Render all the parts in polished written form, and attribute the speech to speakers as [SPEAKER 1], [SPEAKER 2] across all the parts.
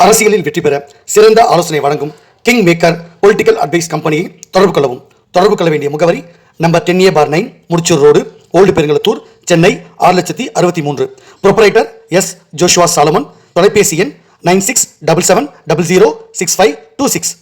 [SPEAKER 1] அரசியலில் வெற்றி பெற சிறந்த ஆலோசனை வழங்கும் கிங் மேக்கர் பொலிட்டிக்கல் அட்வைஸ் கம்பெனியை தொடர்பு கொள்ளவும். தொடர்பு கொள்ள வேண்டிய முகவரி number 10A/9 Mudichur road, old Perungalathur, Chennai 6,63,000. Proprietor S. Joshua Solomon. தொலைபேசி எண் 9677006526.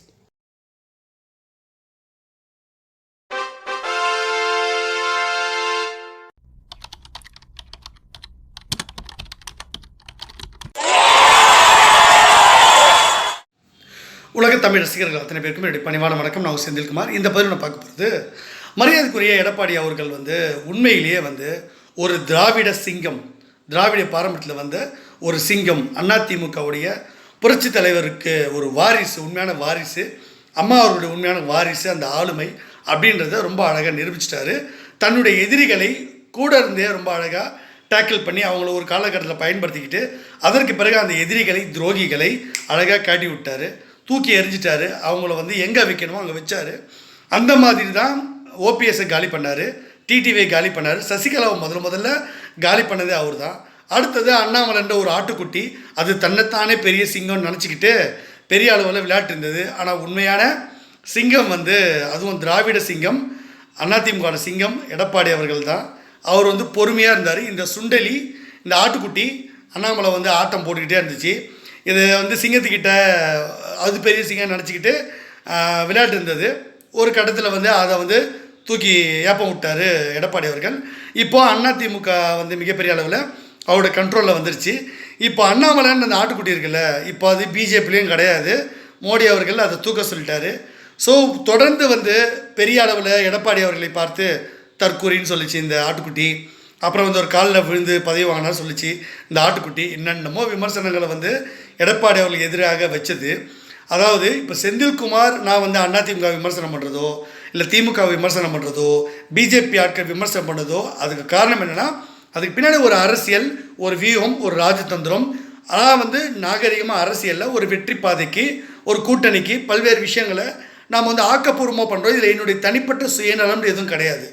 [SPEAKER 1] உலக தமிழ் ரசிகர்கள் அத்தனை பேருக்கும் என்னுடைய பணிவான வணக்கம். நான் செந்தில்குமார். இந்த பதிவு நான் பார்க்க போகிறது, மரியாதைக்குரிய எடப்பாடி அவர்கள் உண்மையிலேயே ஒரு திராவிட சிங்கம், திராவிட பாரம்பரியத்தில் ஒரு சிங்கம், அதிமுகவுடைய புரட்சி தலைவருக்கு ஒரு வாரிசு, உண்மையான வாரிசு, அம்மா அவர்களுடைய உண்மையான வாரிசு, அந்த ஆளுமை அப்படின்றத ரொம்ப அழகாக நிரூபிச்சிட்டாரு. தன்னுடைய எதிரிகளை கூட இருந்தே ரொம்ப அழகாக டேக்கிள் பண்ணி அவங்கள ஒரு காலகட்டத்தில் பயன்படுத்திக்கிட்டு அதற்கு பிறகு அந்த எதிரிகளை, துரோகிகளை அழகாக காட்டி விட்டார், தூக்கி எறிஞ்சிட்டாரு. அவங்கள எங்கே வைக்கணுமோ அங்கே வச்சார். அந்த மாதிரி தான் ஓபிஎஸ்ஸை காலி பண்ணார், டிடிவியை காலி பண்ணார், சசிகலாவை முதல்ல காலி பண்ணதே அவர் தான். அடுத்தது அண்ணாமலைன்ற ஒரு ஆட்டுக்குட்டி, அது தன்னைத்தானே பெரிய சிங்கம்னு நினச்சிக்கிட்டு பெரிய அளவில் விளையாட்டு இருந்தது. ஆனால் உண்மையான சிங்கம் அதுவும் திராவிட சிங்கம், அதிமுக சிங்கம் எடப்பாடி அவர்கள் தான். அவர் பொறுமையாக இருந்தார். இந்த சுண்டலி, இந்த ஆட்டுக்குட்டி அண்ணாமலை ஆட்டம் போட்டுக்கிட்டே இருந்துச்சு. இது சிங்கத்துக்கிட்ட அது பெரிய சிங்கம் நினச்சிக்கிட்டு விளையாட்டு இருந்தது. ஒரு கட்டத்தில் அதை தூக்கி ஏப்பம் விட்டார் எடப்பாடி அவர்கள். இப்போது அதிமுக மிகப்பெரிய அளவில் அவரோட கண்ட்ரோலில் வந்துருச்சு. இப்போ அண்ணாமலைன்னு அந்த ஆட்டுக்குட்டி இருக்குல்ல, இப்போ அது பிஜேபிலையும் கிடையாது. மோடி அவர்கள் அதை தூக்க சொல்லிட்டாரு. ஸோ தொடர்ந்து பெரிய அளவில் எடப்பாடி அவர்களை பார்த்து தற்கூரின்னு சொல்லிச்சு இந்த ஆட்டுக்குட்டி. அப்புறம் ஒரு காலில் விழுந்து பதவி வாங்கினார் சொல்லிச்சு இந்த ஆட்டுக்குட்டி. என்னென்னமோ விமர்சனங்களை எடப்பாடி அவர்களுக்கு எதிராக வச்சது. அதாவது இப்போ செந்தில்குமார் நான் அதிமுக விமர்சனம் பண்ணுறதோ, இல்லை திமுக விமர்சனம் பண்ணுறதோ, பிஜேபி ஆட்கள் விமர்சனம் பண்ணுறதோ, அதுக்கு காரணம் என்னென்னா, அதுக்கு பின்னாடி ஒரு அரசியல், ஒரு வியூகம், ஒரு ராஜதந்திரம். ஆனால் நாகரிகமாக அரசியலில் ஒரு வெற்றி பாதைக்கு, ஒரு கூட்டணிக்கு பல்வேறு விஷயங்களை நாம் ஆக்கப்பூர்வமாக பண்ணுறோம். இதில் என்னுடைய தனிப்பட்ட சுயநலம் எதுவும் கிடையாது.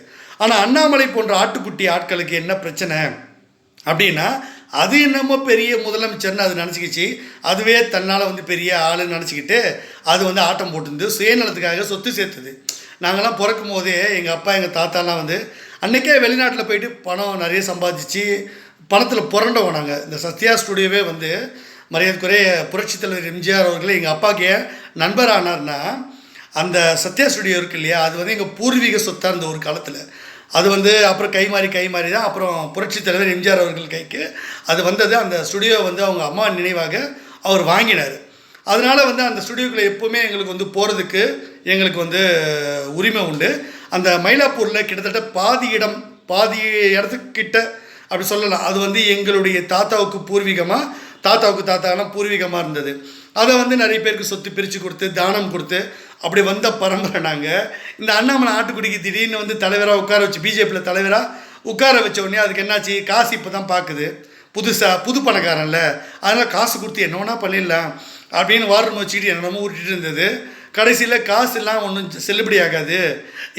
[SPEAKER 1] ஆனால் அண்ணாமலை போன்ற ஆட்டுக்குட்டி ஆட்களுக்கு என்ன பிரச்சனை அப்படின்னா, அது என்னமோ பெரிய முதலமைச்சர்னு அது நினச்சிக்கிச்சு. அதுவே தன்னால் பெரிய ஆளுன்னு நினச்சிக்கிட்டு அது ஆட்டம் போட்டுருந்து சுயநலத்துக்காக சொத்து சேர்த்துது. நாங்கள்லாம் பிறக்கும் போதே எங்கள் அப்பா, எங்கள் தாத்தாலாம் அன்றைக்கே வெளிநாட்டில் போயிட்டு பணம் நிறைய சம்பாதிச்சு பணத்தில் புரண்டோம். நாங்கள் இந்த சத்யா ஸ்டுடியோவே மரியாதைக்குரிய புரட்சித் தலைவர் எம்ஜிஆர் அவர்களே எங்கள் அப்பாவுக்கு நண்பர் ஆனார்னா, அந்த சத்யா ஸ்டுடியோ இருக்குது இல்லையா, அது எங்கள் பூர்வீக சொத்தாக இருந்த ஒரு காலத்தில். அது அப்புறம் கை மாறி தான் அப்புறம் புரட்சி தலைவர் எம்ஜிஆர் அவர்கள் கைக்கு அது வந்தது. அந்த ஸ்டுடியோ அவங்க அம்மா நினைவாக அவர் வாங்கினார். அதனால் அந்த ஸ்டுடியோக்குள்ளே எப்போவுமே எங்களுக்கு போகிறதுக்கு எங்களுக்கு உரிமை உண்டு. அந்த மயிலாப்பூரில் கிட்டத்தட்ட பாதி இடத்துக்கிட்ட அப்படி சொல்லலாம். அது எங்களுடைய தாத்தாவுக்கு பூர்வீகமாக, தாத்தாலாம் பூர்வீகமாக இருந்தது. அதை நிறைய பேருக்கு சொத்து பிரித்து கொடுத்து, தானம் கொடுத்து அப்படி வந்த பரம்பரை நாங்கள். இந்த அண்ணாமலை ஆட்டுக்குடிக்கு திடீர்னு தலைவராக உட்கார வச்சு, பிஜேபியில் தலைவராக உட்கார வச்ச உடனே அதுக்கு என்னாச்சு, காசு இப்போ தான் பார்க்குது, புது பணக்காரன்ல, அதனால் காசு கொடுத்து என்ன வேணால் பண்ணிடலாம் அப்படின்னு வாரம் வச்சுக்கிட்டு என்னென்னமோ ஊட்டிகிட்டு இருந்தது. கடைசியில் காசுலாம் ஒன்றும் செல்லுபடி ஆகாது,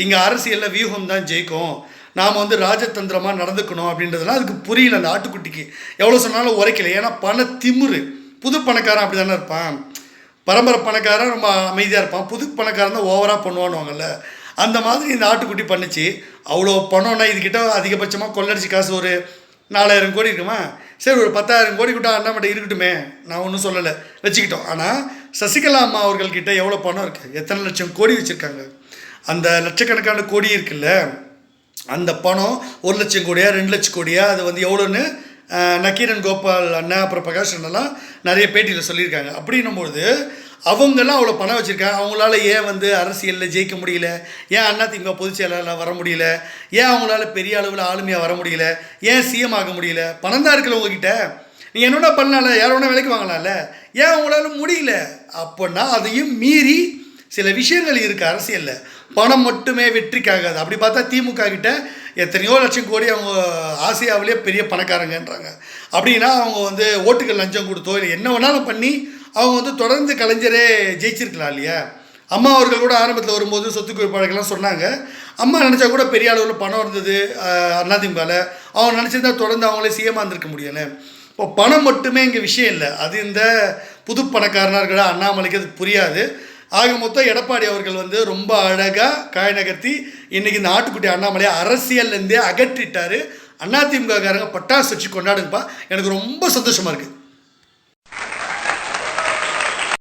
[SPEAKER 1] இங்கே அரசியலில் வியூகம் தான் ஜெயிக்கும், நாம் ராஜதந்திரமாக நடந்துக்கணும் அப்படின்றதுலாம் அதுக்கு புரியல. அந்த ஆட்டுக்குட்டிக்கு எவ்வளோ சொன்னாலும் உரைக்கல. ஏன்னா பண திமுரு. புது பணக்காரன் அப்படி தானே இருப்பான். பரம்பரை பணக்காரன் ரொம்ப அமைதியாக இருப்பான், புது பணக்காரன் தான் ஓவராக பண்ணுவானுவாங்கல்ல. அந்த மாதிரி இந்த ஆட்டுக்குட்டி பண்ணிச்சு. அவ்வளோ பணம்னா இதுக்கிட்ட அதிகபட்சமாக கொள்ளடிச்சு காசு ஒரு 4000 கோடி இருக்குமா, சரி ஒரு 10,000 கோடி கிட்ட அண்ணாமட்ட இருக்கட்டுமே, நான் ஒன்றும் சொல்லலை, வச்சுக்கிட்டோம். ஆனால் சசிகலா அம்மா அவர்கள்கிட்ட எவ்வளோ பணம் இருக்குது, எத்தனை லட்சம் கோடி வச்சுருக்காங்க. அந்த லட்சக்கணக்கான கோடி இருக்குல்ல, அந்த பணம் 1 லட்சம் கோடியா 2 லட்சம் கோடியா, அது எவ்வளோன்னு நக்கீரன் கோபால் அண்ணன் அப்புறம் பிரகாஷ் அண்ணெல்லாம் நிறைய பேட்டியில் சொல்லியிருக்காங்க. அப்படின்னும்போது அவங்கெல்லாம் அவ்வளோ பணம் வச்சுருக்காங்க. அவங்களால ஏன் அரசியலில் ஜெயிக்க முடியல, ஏன் அதிமுக பொதுச் செயலாளர் வர முடியல, ஏன் அவங்களால பெரிய அளவில் ஆளுமையாக வர முடியல, ஏன் சிஎம் ஆக முடியல? பணம் தான் இருக்குல்ல உங்ககிட்ட, நீங்கள் என்னோட பண்ணலாம்ல, யாரோட வேலைக்கு வாங்கலாம்ல, ஏன் அவங்களால முடியல? அப்படின்னா அதையும் மீறி சில விஷயங்கள் இருக்குது அரசியலில். பணம் மட்டுமே வெற்றிக்காகாது. அப்படி பார்த்தா திமுக கிட்ட எத்தனையோ லட்சம் கோடி அவங்க ஆசியாவிலே பெரிய பணக்காரங்கன்றாங்க. அப்படின்னா அவங்க ஓட்டுகள் லஞ்சம் கொடுத்தோ இல்லை என்ன வேணாலும் பண்ணி அவங்க தொடர்ந்து கலைஞரே ஜெயிச்சிருக்கலாம் இல்லையா? அம்மா அவர்கள் கூட ஆரம்பத்தில் வரும்போது சொத்து குவிப்பாடுகள்லாம் சொன்னாங்க. அம்மா நினச்சா கூட பெரிய அளவில் பணம் இருந்தது அதிமுகவில். அவங்க நினச்சிருந்தா தொடர்ந்து அவங்களே சிஎம்மாக இருந்திருக்க முடியலை. இப்போ பணம் மட்டுமே இங்கே விஷயம் இல்லை, அது இந்த புது பணக்காரனாக இருக்கிற அண்ணாமலைக்கு அது புரியாது. ஆக மொத்தம் எடப்பாடி அவர்கள் வந்து ரொம்ப அழகாக காய் நகர்த்தி இன்றைக்கி இந்த ஆட்டுக்குட்டி அண்ணாமலையை அரசியல்லேருந்தே அகற்றிட்டார். அதிமுககாரங்க பட்டாசு வச்சு கொண்டாடுங்கப்பா. எனக்கு ரொம்ப சந்தோஷமாக இருக்குது.